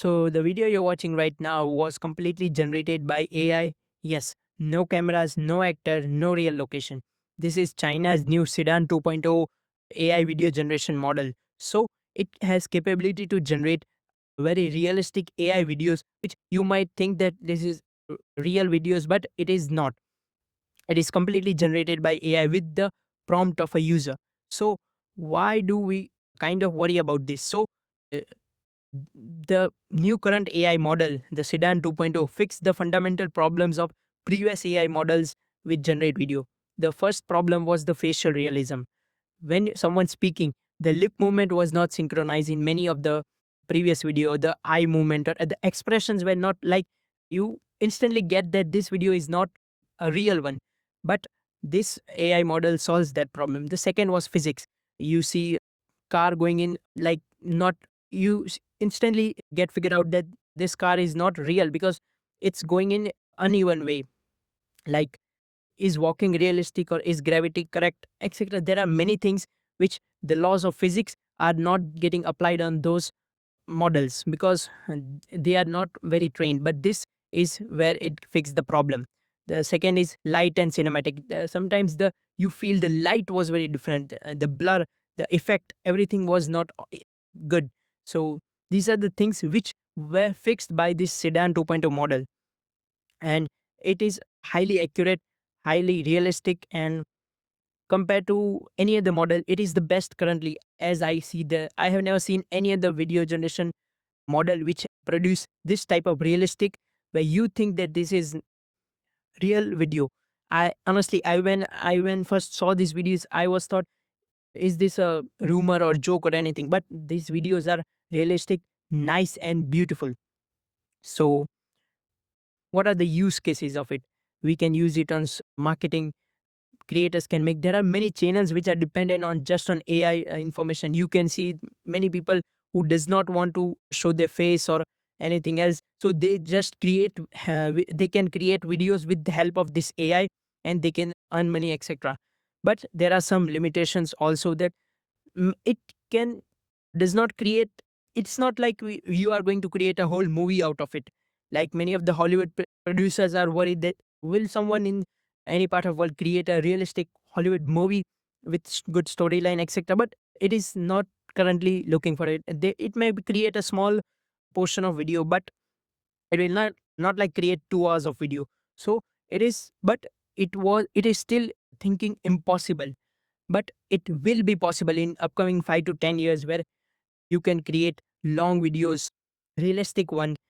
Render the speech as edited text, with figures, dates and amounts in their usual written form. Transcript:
So the video you're watching right now was completely generated by AI. Yes, no cameras, no actor, no real location. This is China's new Seedance 2.0 AI video generation model. So it has capability to generate very realistic AI videos, which you might think that this is real videos, but it is not. It is completely generated by AI with the prompt of a user. So why do we kind of worry about this? So uh, the new current AI model, the Sedan 2.0, fixed the fundamental problems of previous AI models which generate video. The first problem was the facial realism. When someone's speaking, the lip movement was not synchronized in many of the previous video. The eye movement or the expressions were not like you instantly get that this video is not a real one. But this AI model solves that problem. The second was physics. You see car going in like not instantly get figured out that this car is not real because it's going in uneven way, like is walking realistic or is gravity correct, etc. There are many things which the laws of physics are not getting applied on those models because they are not very trained, but this is where it fixed the problem. The second is light and cinematic. Sometimes the you feel the light was very different, the blur, the effect, everything was not good. So these are the things which were fixed by this Sedan 2.0 model, and it is highly accurate, highly realistic, and compared to any other model, it is the best currently. As I see, the I have never seen any other video generation model which produce this type of realistic where you think that this is real video. I honestly, I when first saw these videos, I was thought, is this a rumor or joke or anything? But these videos are realistic, nice, and beautiful. So what are the use cases of it? We can use it on marketing. Creators can make, there are many channels which are dependent on just on AI information. You can see many people who does not want to show their face or anything else, so they just create they can create videos with the help of this AI, and they can earn money, etc. But there are some limitations also that it can does not create, it's not like you are going to create a whole movie out of it. Like many of the Hollywood producers are worried that will someone in any part of world create a realistic Hollywood movie with good storyline, etc. But it is not currently looking for it. It may create a small portion of video, but it will not like create 2 hours of video. So it is, but it is still thinking impossible. But it will be possible in upcoming 5 to 10 years where you can create long videos, realistic one,